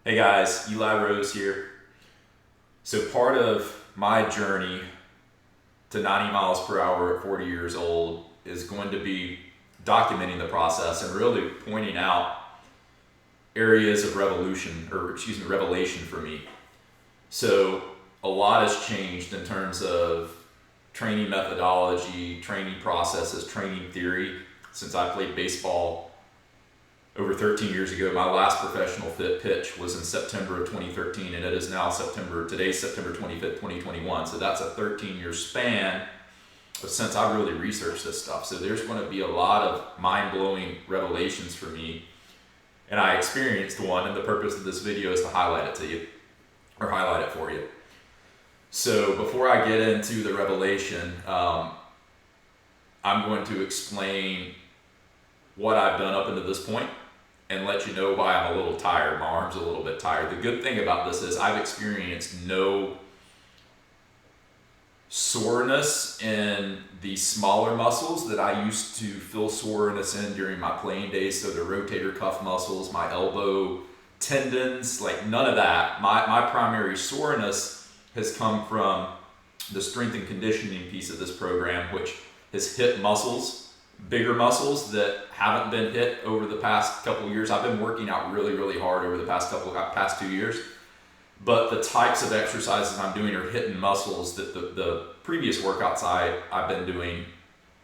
Hey guys, Eli Rose here. So part of my journey to 90 miles per hour at 40 years old is going to be documenting the process and really pointing out areas of revelation for me. So a lot has changed in terms of training methodology, training processes, training theory since I played baseball over 13 years ago. My last professional fit pitch was in September of 2013, and it is now today's September 25th, 2021. So that's a 13-year span since I really researched this stuff. So there's going to be a lot of mind-blowing revelations for me, and I experienced one, and the purpose of this video is to highlight it to you, or highlight it for you. So before I get into the revelation, I'm going to explain what I've done up until this point and let you know why I'm a little tired. My arm's a little bit tired. The good thing about this is I've experienced no soreness in the smaller muscles that I used to feel soreness in during my playing days. So the rotator cuff muscles, my elbow tendons, like none of that. My primary soreness has come from the strength and conditioning piece of this program, which has hit muscles, bigger muscles that haven't been hit over the past couple of years. I've been working out really hard over the past 2 years, but the types of exercises I'm doing are hitting muscles that the previous workouts I've been doing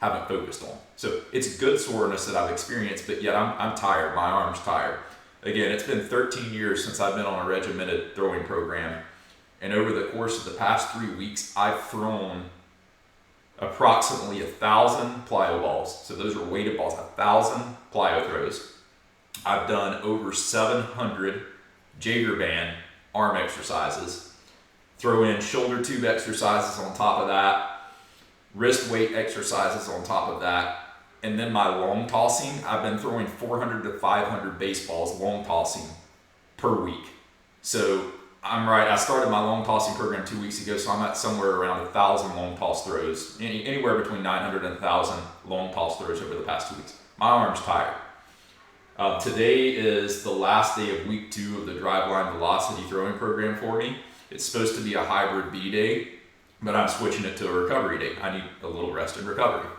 haven't focused on. So it's good soreness that I've experienced, but yet I'm tired. My arm's tired. Again, it's been 13 years since I've been on a regimented throwing program, and over the course of the past 3 weeks, I've thrown approximately 1,000 plyo balls. So those are weighted balls, 1,000 plyo throws. I've done over 700 Jaeger band arm exercises. Throw in shoulder tube exercises on top of that, wrist weight exercises on top of that, and then my long tossing. I've been throwing 400 to 500 baseballs long tossing per week. So I started my long tossing program 2 weeks ago, so I'm at somewhere around 1,000 long toss throws, anywhere between 900 and 1,000 long toss throws over the past 2 weeks. My arm's tired. Today is the last day of week 2 of the driveline velocity throwing program for me. It's supposed to be a hybrid B day, but I'm switching it to a recovery day. I need a little rest and recovery.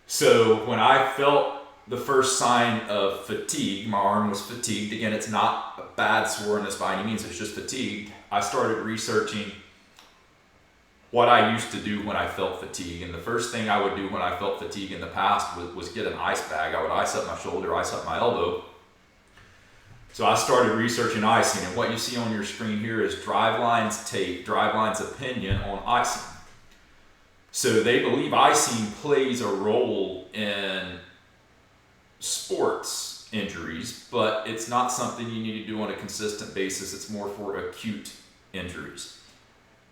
So when I felt the first sign of fatigue, my arm was fatigued. Again, it's not a bad soreness by any means, it's just fatigued. I started researching what I used to do when I felt fatigue. And the first thing I would do when I felt fatigue in the past was get an ice bag. I would ice up my shoulder, ice up my elbow. So I started researching icing, and what you see on your screen here is Driveline's take, Driveline's opinion on icing. So they believe icing plays a role in sports injuries, but it's not something you need to do on a consistent basis. It's more for acute injuries.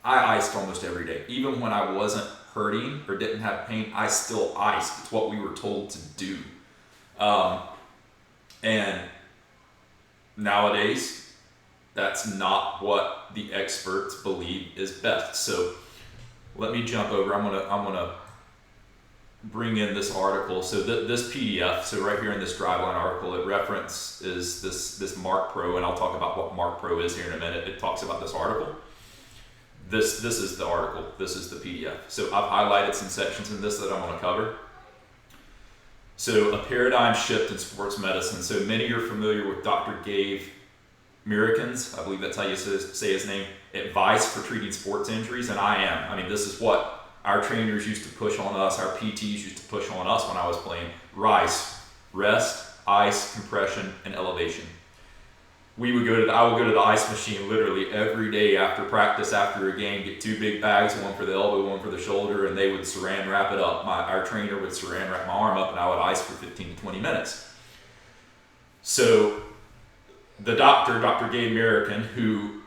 I iced almost every day. Even when I wasn't hurting or didn't have pain, I still iced. It's what we were told to do. And nowadays, that's not what the experts believe is best. So let me jump over. I'm gonna bring in this article. So this PDF, so right here in this Driveline article, it references this Mark Pro, and I'll talk about what Mark Pro is here in a minute. It talks about this article. This is the article. This is the PDF. So I've highlighted some sections in this that I'm going to cover. So a paradigm shift in sports medicine. So many are familiar with Dr. Gabe Mirikins, I believe that's how you say his name, advice for treating sports injuries, and I am. I mean, this is what our trainers used to push on us, our PTs used to push on us when I was playing. RICE, rest, ice, compression, and elevation. I would go to the ice machine literally every day after practice, after a game, get 2 big bags, one for the elbow, one for the shoulder, and they would saran wrap it up. Our trainer would saran wrap my arm up, and I would ice for 15 to 20 minutes. So the Dr. Gabe Mirikins, who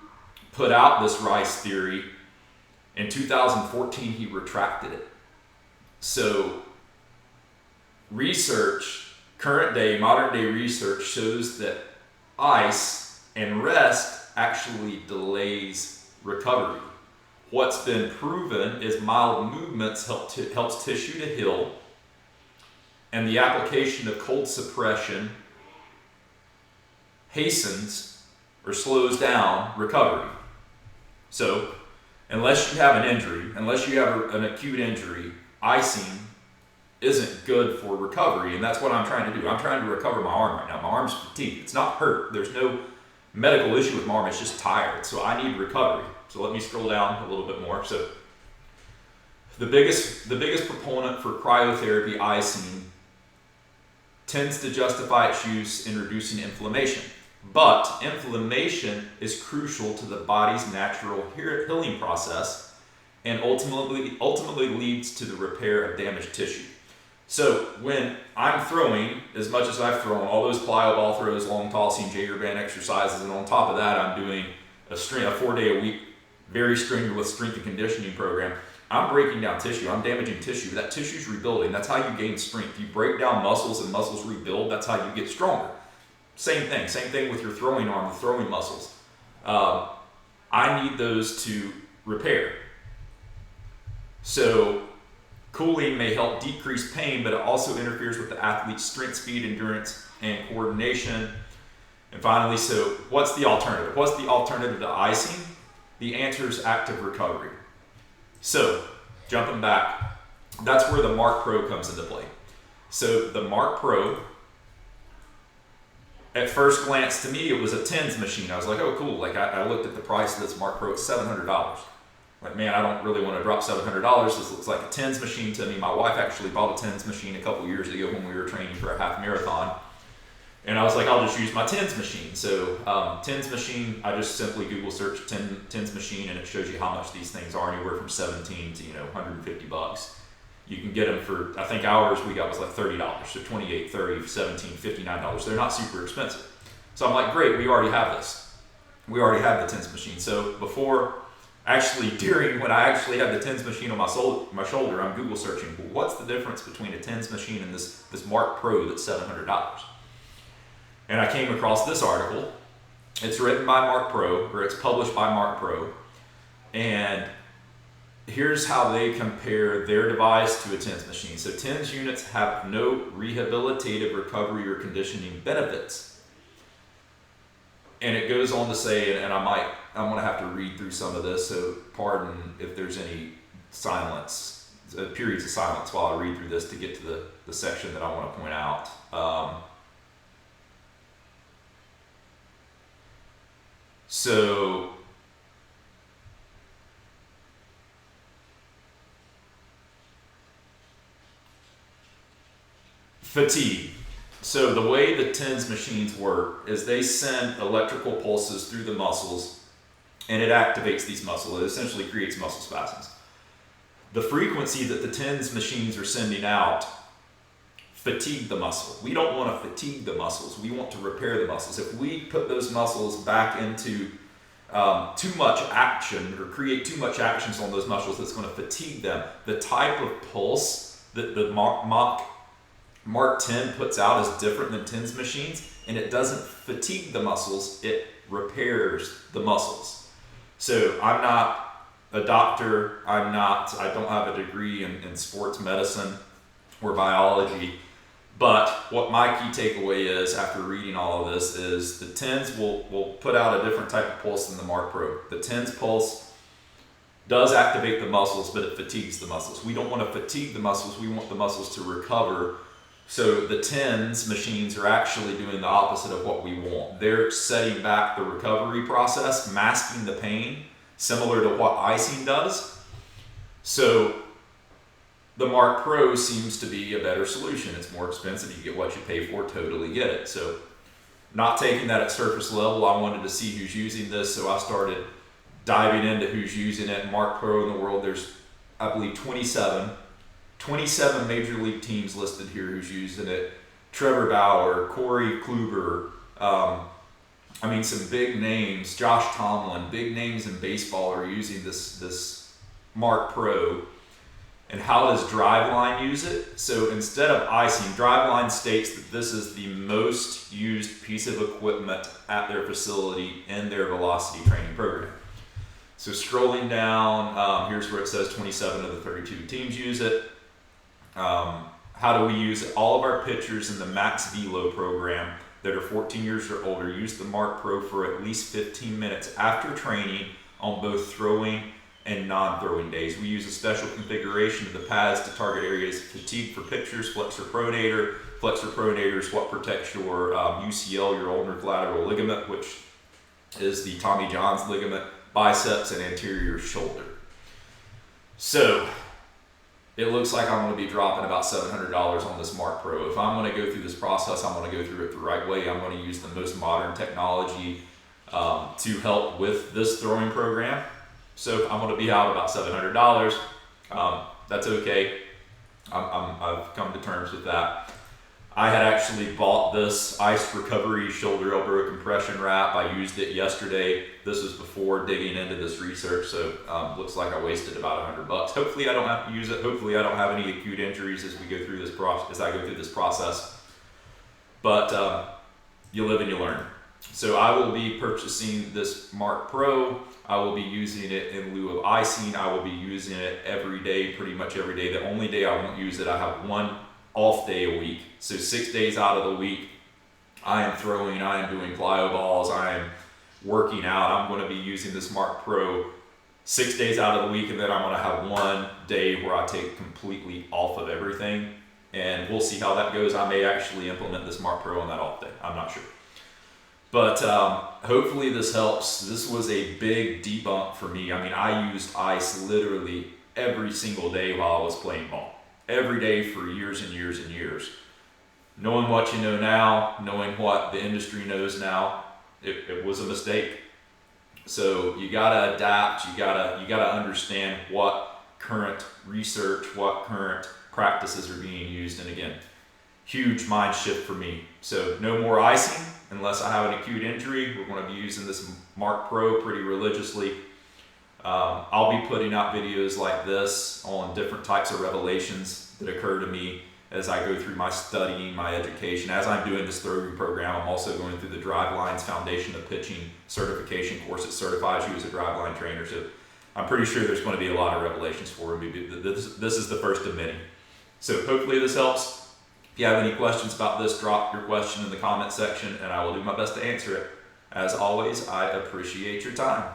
put out this RICE theory, in 2014, he retracted it. So modern day research shows that ice and rest actually delays recovery. What's been proven is mild movements helps tissue to heal, and the application of cold suppression hastens or slows down recovery. So unless you have an injury, unless you have an acute injury, icing isn't good for recovery, and that's what I'm trying to do. I'm trying to recover my arm right now. My arm's fatigued. It's not hurt. There's no medical issue with my arm. It's just tired. So I need recovery. So let me scroll down a little bit more. So the biggest proponent for cryotherapy, icing, tends to justify its use in reducing inflammation. But inflammation is crucial to the body's natural healing process and ultimately leads to the repair of damaged tissue. So when I'm throwing, as much as I've thrown, all those plyo ball throws, long tossing, Jaeger band exercises, and on top of that I'm doing a 4-day-a-week, very strenuous strength and conditioning program, I'm breaking down tissue. I'm damaging tissue. That tissue's rebuilding. That's how you gain strength. You break down muscles and muscles rebuild. That's how you get stronger. Same thing with your throwing arm, the throwing muscles. I need those to repair. So cooling may help decrease pain, but it also interferes with the athlete's strength, speed, endurance, and coordination. And finally, so what's the alternative? What's the alternative to icing? The answer is active recovery. So jumping back, that's where the Mark Pro comes into play. So the Mark Pro, at first glance to me, it was a TENS machine. I was like, oh cool. Like I looked at the price of this Mark Pro, it's $700. Like, man, I don't really want to drop $700. This looks like a TENS machine to me. My wife actually bought a TENS machine a couple years ago when we were training for a half marathon. And I was like, I'll just use my TENS machine. So TENS machine, I just simply Google search TENS machine, and it shows you how much these things are, anywhere from 17 to $150. You can get them for, I think ours we got was like $30. So 28, 30, 17, $59. They're not super expensive. So I'm like, great, we already have this. We already have the TENS machine. So during when I actually had the TENS machine on my shoulder, I'm Google searching, well, what's the difference between a TENS machine and this Mark Pro that's $700? And I came across this article. It's written by Mark Pro, or it's published by Mark Pro. And here's how they compare their device to a TENS machine. So TENS units have no rehabilitative recovery or conditioning benefits. And it goes on to say, and I'm going to have to read through some of this, so pardon if there's any silence, periods of silence while I read through this to get to the section that I want to point out. So fatigue. So the way the TENS machines work is they send electrical pulses through the muscles, and it activates these muscles. It essentially creates muscle spasms. The frequency that the TENS machines are sending out fatigue the muscle. We don't want to fatigue the muscles. We want to repair the muscles. If we put those muscles back into too much action or create too much actions on those muscles, that's going to fatigue them. The type of pulse that the Mark 10 puts out is different than TENS machines, and it doesn't fatigue the muscles, it repairs the muscles. So I'm not a doctor, I don't have a degree in sports medicine or biology, but what my key takeaway is after reading all of this is the TENS will put out a different type of pulse than the Mark Pro. The TENS pulse does activate the muscles, but it fatigues the muscles. We don't want to fatigue the muscles, we want the muscles to recover. So the TENS machines are actually doing the opposite of what we want. They're setting back the recovery process, masking the pain, similar to what icing does. So the Mark Pro seems to be a better solution. It's more expensive, you get what you pay for, totally get it. So not taking that at surface level, I wanted to see who's using this, so I started diving into who's using it. Mark Pro in the world, there's, I believe, 27 major league teams listed here who's using it. Trevor Bauer, Corey Kluber, some big names, Josh Tomlin, big names in baseball are using this Mark Pro. And how does Driveline use it? So instead of icing, Driveline states that this is the most used piece of equipment at their facility in their velocity training program. So scrolling down, here's where it says 27 of the 32 teams use it. How do we use it? All of our pitchers in the Max Velo program that are 14 years or older use the Mark Pro for at least 15 minutes after training on both throwing and non-throwing days. We use a special configuration of the pads to target areas of fatigue for pictures. Flexor pronator. Flexor pronator is what protects your UCL, your ulnar collateral ligament, which is the Tommy John's ligament, biceps, and anterior shoulder. So it looks like I'm going to be dropping about $700 on this Mark Pro. If I'm going to go through this process, I'm going to go through it the right way. I'm going to use the most modern technology to help with this throwing program. So I'm going to be out about $700. That's okay. I've come to terms with that. I had actually bought this Ice Recovery shoulder elbow compression wrap. I used it yesterday. This was before digging into this research, so looks like I wasted about $100. Hopefully I don't have to use it. Hopefully I don't have any acute injuries as we go through this process. But you live and you learn. So I will be purchasing this Mark Pro. I will be using it in lieu of Icing. I will be using it every day, pretty much every day. The only day I won't use it, I have one off day a week. So 6 days out of the week, I am throwing, I am doing plyo balls, I am working out. I'm going to be using this Mark Pro 6 days out of the week, and then I'm going to have one day where I take completely off of everything. And we'll see how that goes. I may actually implement this Mark Pro on that off day. I'm not sure. But hopefully this helps. This was a big debunk for me. I mean, I used ice literally every single day while I was playing ball. Every day for years and years and years. Knowing what you know now, knowing what the industry knows now, it was a mistake. So you gotta adapt. You gotta understand what current research, what current practices are being used. And again, huge mind shift for me. So no more icing unless I have an acute injury. We're going to be using this Mark Pro pretty religiously. I'll be putting out videos like this on different types of revelations that occur to me as I go through my studying, my education. As I'm doing this throwing program, I'm also going through the Drivelines Foundation of Pitching certification course that certifies you as a driveline trainer. So I'm pretty sure there's going to be a lot of revelations for me. This is the first of many. So hopefully this helps. If you have any questions about this, drop your question in the comment section and I will do my best to answer it. As always, I appreciate your time.